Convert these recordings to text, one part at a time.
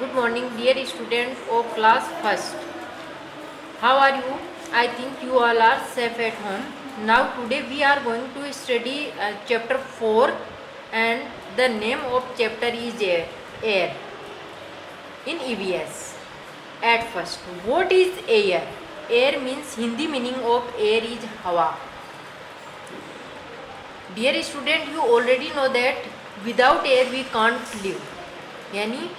Good morning, dear student of class first. How are you? I think you all are safe at home. Now today we are going to study chapter 4, and the name of chapter is air in EVS. At first, what is air? Air means Hindi meaning of air is hawa. Dear student, you already know that without air we can't live. यानी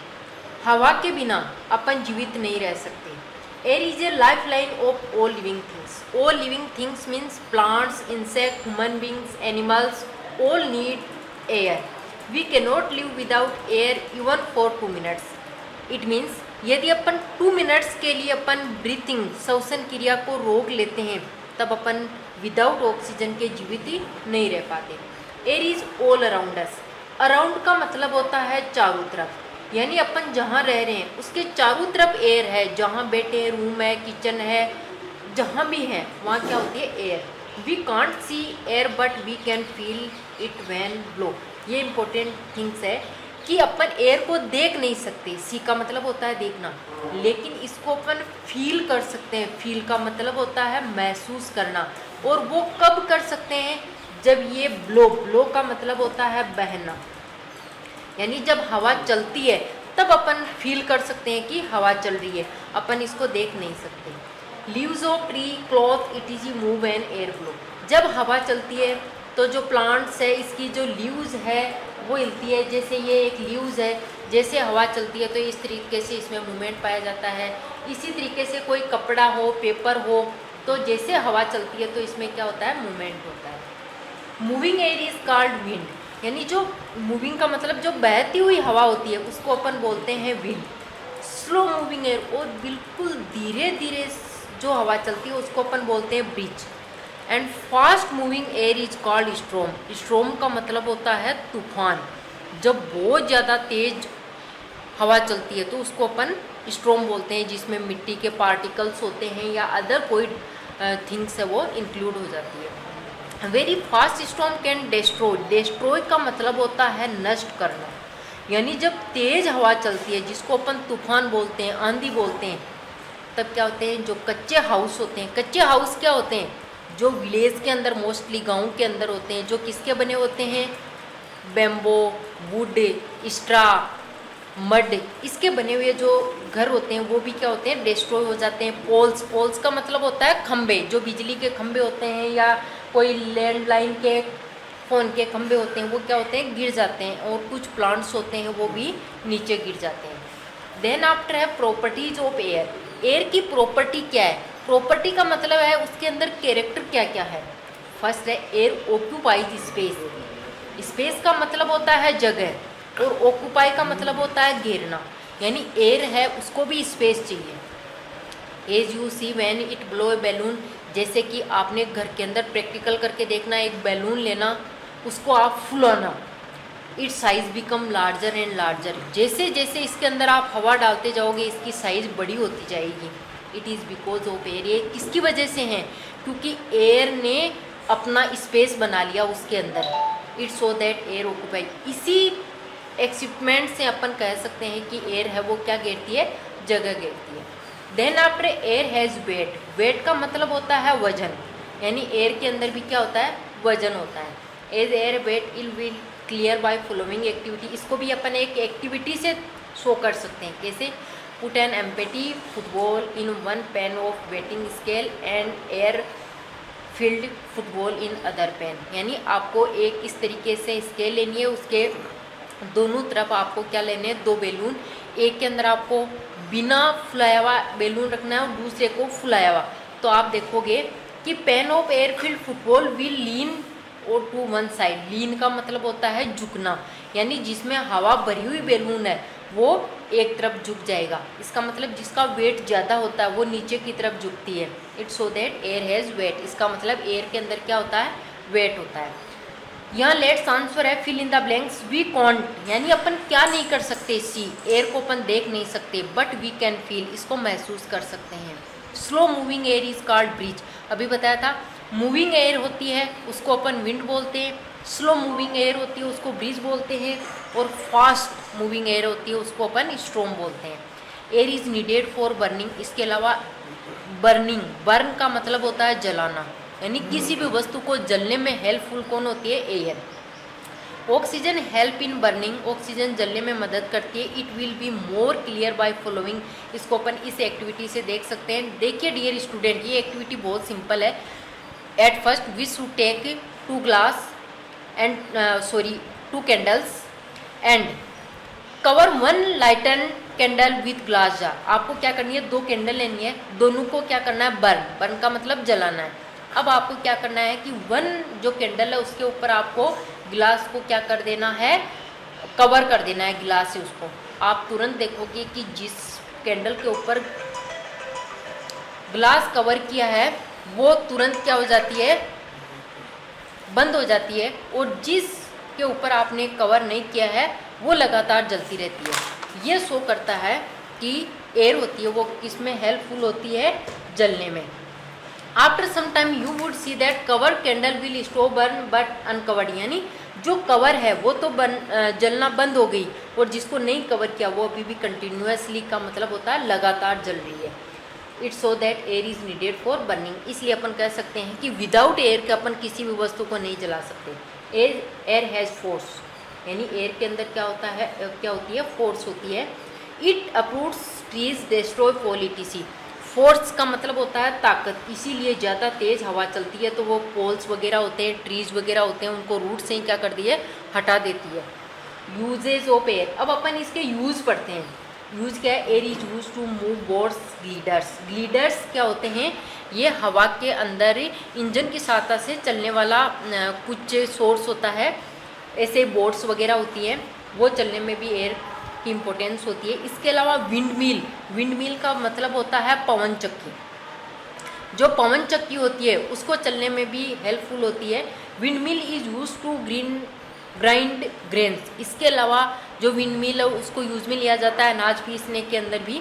हवा के बिना अपन जीवित नहीं रह सकते। Air is a lifeline of all living things. All living things means plants, insect, human beings, animals, all need air. We can not live without air even for 2 minutes. It means यदि अपन 2 minutes के लिए अपन breathing श्वसन क्रिया को रोक लेते हैं तब अपन विदाउट ऑक्सीजन के जीवित ही नहीं रह पाते। Air is all around us. Around का मतलब होता है चारों तरफ, यानी अपन जहाँ रह रहे हैं उसके चारों तरफ एयर है। जहाँ बैठे हैं, रूम है, किचन है, जहाँ भी है वहाँ क्या होती है? Air. We can't see air but we can feel it when blow. ये इंपॉर्टेंट थिंग्स है कि अपन एयर को देख नहीं सकते, सी का मतलब होता है देखना, लेकिन इसको अपन फील कर सकते हैं। फील का मतलब होता है महसूस करना, और वो कब कर सकते हैं? जब ये ब्लो, ब्लो का मतलब होता है बहना, यानी जब हवा चलती है तब अपन फील कर सकते हैं कि हवा चल रही है। अपन इसको देख नहीं सकते। Leaves of tree cloth it is move and air blow. जब हवा चलती है तो जो प्लांट्स है इसकी जो लीव्स है वो हिलती है। जैसे ये एक लीव्स है, जैसे हवा चलती है तो इस तरीके से इसमें मूवमेंट पाया जाता है। इसी तरीके से कोई कपड़ा हो, पेपर हो, तो जैसे हवा चलती है तो इसमें क्या होता है? मूवमेंट होता है। Moving air is called wind, यानी जो मूविंग का मतलब जो बहती हुई हवा होती है उसको अपन बोलते हैं विंड। स्लो मूविंग एयर, और बिल्कुल धीरे धीरे जो हवा चलती है उसको अपन बोलते हैं breeze. And fast moving air is called storm. Storm का मतलब होता है तूफान। जब बहुत ज़्यादा तेज हवा चलती है तो उसको अपन स्ट्रोम बोलते हैं, जिसमें मिट्टी के पार्टिकल्स होते हैं या अदर कोई थिंग्स है वो इंक्लूड हो जाती है। Very fast storm can destroy. Destroy का मतलब होता है नष्ट करना, यानी जब तेज हवा चलती है जिसको अपन तूफान बोलते हैं, आंधी बोलते हैं, तब क्या होते हैं? जो कच्चे हाउस होते हैं, कच्चे हाउस क्या होते हैं? जो विलेज के अंदर, मोस्टली गांव के अंदर होते हैं, जो किसके बने होते हैं? बेम्बो, वुड, स्ट्रा, मड, इसके बने हुए जो घर होते हैं वो भी क्या होते हैं? डिस्ट्रॉय हो जाते हैं। पोल्स, पोल्स का मतलब होता है खंबे। जो बिजली के खंबे होते हैं या कोई लैंडलाइन के फ़ोन के खंबे होते हैं वो क्या होते हैं? गिर जाते हैं। और कुछ प्लांट्स होते हैं वो भी नीचे गिर जाते हैं। देन आफ्टर है प्रॉपर्टीज ऑफ एयर। एयर की प्रॉपर्टी क्या है? प्रॉपर्टी का मतलब है उसके अंदर कैरेक्टर क्या क्या है। फर्स्ट है एयर ऑक्यूपाइज स्पेस। स्पेस का मतलब होता है जगह, और ऑक्यूपाई का मतलब होता है घेरना, यानी एयर है उसको भी स्पेस चाहिए। As you see when it blow a balloon, जैसे कि आपने घर के अंदर प्रैक्टिकल करके देखना, एक बैलून लेना, उसको आप फुलाना, it size become larger and larger. जैसे जैसे इसके अंदर आप हवा डालते जाओगे इसकी साइज़ बड़ी होती जाएगी। It is because of air. ये किसकी वजह से है? क्योंकि एयर ने अपना स्पेस बना लिया उसके अंदर। It so that air occupy. इसी एक्सिपमेंट से अपन कह सकते हैं कि एयर है वो क्या घेरती है? जगह घेरती है। Then after air has weight. Weight का मतलब होता है वजन, यानी एयर के अंदर भी क्या होता है? वजन होता है। As air weight ill will clear by following activity. इसको भी अपन एक एक्टिविटी से शो कर सकते हैं। कैसे? Put an empty football in one pan of weighing scale and air filled football in other pan, यानी आपको एक इस तरीके से स्केल लेनी है, उसके दोनों तरफ आपको क्या लेने हैं? 2 बैलून। एक के अंदर आपको बिना फुलाया हुआ बैलून रखना है और दूसरे को फुलाया हुआ। तो आप देखोगे कि pen of airfield football will lean और टू वन साइड। लीन का मतलब होता है झुकना, यानी जिसमें हवा भरी हुई बैलून है वो एक तरफ झुक जाएगा। इसका मतलब जिसका वेट ज़्यादा होता है वो नीचे की तरफ झुकती है। It so that air has wait. इसका मतलब एयर के अंदर क्या होता है? वेट होता है। यहाँ लेट्स आंसर है fill in the blanks. We can't, यानी अपन क्या नहीं कर सकते? सी, एयर को अपन देख नहीं सकते, बट वी कैन फील, इसको महसूस कर सकते हैं। Slow moving air is called breeze. अभी बताया था मूविंग एयर होती है उसको अपन विंड बोलते हैं, स्लो मूविंग एयर होती है उसको ब्रीज बोलते हैं, और फास्ट मूविंग एयर होती है उसको अपन स्ट्रोम बोलते हैं। Air is needed for burning, इसके अलावा बर्निंग, बर्न का मतलब होता है जलाना, यानी किसी भी वस्तु को जलने में हेल्पफुल कौन होती है? Air. Oxygen help in burning, oxygen जलने में मदद करती है। It will be more clear by following, इसको अपन इस एक्टिविटी से देख सकते हैं। देखिए डियर स्टूडेंट, ये एक्टिविटी बहुत सिंपल है। At first we should take 2 glass and 2 candles and cover 1 lighten candle with glass jar. आपको क्या करनी है? 2 कैंडल लेनी है, दोनों को क्या करना है? बर्न, बर्न का मतलब जलाना है। अब आपको क्या करना है कि 1 जो कैंडल है उसके ऊपर आपको गिलास को क्या कर देना है? कवर कर देना है गिलास से उसको। आप तुरंत देखोगे कि जिस कैंडल के ऊपर ग्लास कवर किया है वो तुरंत क्या हो जाती है? बंद हो जाती है, और जिस के ऊपर आपने कवर नहीं किया है वो लगातार जलती रहती है। ये शो करता है कि एयर होती है वो किसमें हेल्पफुल होती है? जलने में। After some time you would see that cover candle will stop burn but uncovered, यानी जो कवर है वो तो जलना बंद हो गई, और जिसको नहीं कवर किया वो अभी भी कंटिन्यूसली का मतलब होता है लगातार जल रही है। It's so that air is needed for burning, इसलिए अपन कह सकते हैं कि विदाउट एयर के अपन किसी भी वस्तु को नहीं जला सकते। एयर हैज़ फोर्स, यानी एयर के अंदर क्या होता है? क्या होती है? फोर्स होती है। It uproots trees destroy pole etc, force का मतलब होता है ताकत, इसीलिए ज़्यादा तेज़ हवा चलती है तो वो पोल्स वगैरह होते हैं, ट्रीज वगैरह होते हैं, उनको रूट से ही क्या कर दी है? हटा देती है। यूजेज ऑफ एयर, अब अपन इसके यूज़ पढ़ते हैं। यूज़ क्या है? Air is use to move boards gliders, gliders क्या होते हैं? ये हवा के अंदर इंजन की सहायता से चलने वाला कुछ सोर्स होता है, ऐसे बोट्स वगैरह होती हैं, वो चलने में भी एयर की इम्पोर्टेंस होती है। इसके अलावा विंड मिल, विंड मिल का मतलब होता है पवन चक्की, जो पवन चक्की होती है उसको चलने में भी हेल्पफुल होती है। Windmill is use to grind grains, इसके अलावा जो विंड मिल है उसको यूज़ में लिया जाता है अनाज पीसने के अंदर भी।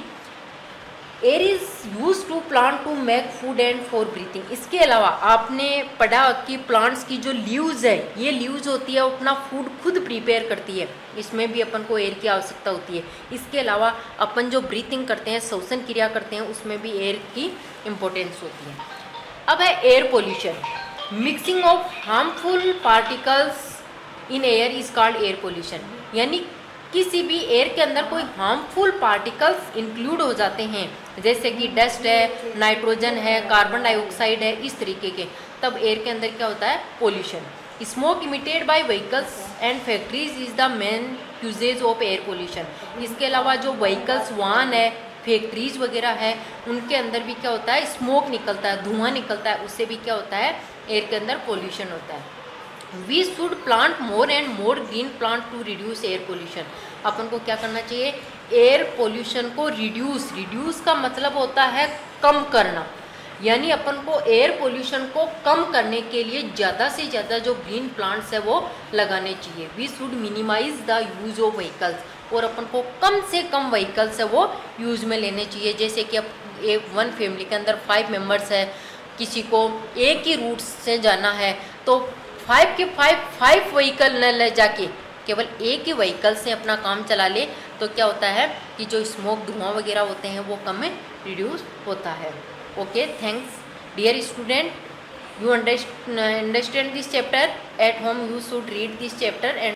Air is use to plant to make food and for breathing, इसके अलावा आपने पढ़ा कि प्लांट्स की जो लीव्स है, ये लीव्स होती है अपना फूड खुद प्रिपेयर करती है, इसमें भी अपन को एयर की आवश्यकता होती है। इसके अलावा अपन जो ब्रीथिंग करते हैं, श्वसन क्रिया करते हैं, उसमें भी एयर की इम्पोर्टेंस होती है। अब है air pollution, mixing of harmful particles in air is called air pollution, यानी किसी भी एयर के अंदर कोई हार्मफुल पार्टिकल्स इंक्लूड हो जाते हैं, जैसे कि डस्ट है, नाइट्रोजन है, कार्बन डाइऑक्साइड है, इस तरीके के, तब एयर के अंदर क्या होता है? Pollution. Smoke emitted by vehicles and factories is the main uses of air pollution, इसके अलावा जो व्हीकल्स, वाहन है, फैक्ट्रीज वगैरह है, उनके अंदर भी क्या होता है? स्मोक निकलता है, धुआं निकलता है, उससे भी क्या होता है? एयर के अंदर पोल्यूशन होता है। We should plant more and more green plant to reduce air pollution, अपन को क्या करना चाहिए? एयर पोल्यूशन को रिड्यूस का मतलब होता है कम करना, यानी अपन को एयर पोल्यूशन को कम करने के लिए ज़्यादा से ज़्यादा जो ग्रीन प्लांट्स है वो लगाने चाहिए। We should minimize the use of vehicles, और अपन को कम से कम व्हीकल्स है वो यूज़ में लेने चाहिए। जैसे कि अब वन फैमिली के अंदर 5 मेंबर्स है, किसी को एक ही रूट से जाना है तो 5 के 5 व्हीकल न ले जाके केवल एक ही व्हीकल से अपना काम चला ले, तो क्या होता है कि जो स्मोक, धुआं वगैरह होते हैं वो कम रिड्यूस होता है। Okay, thanks dear student, you understand this chapter. At home you should read this chapter and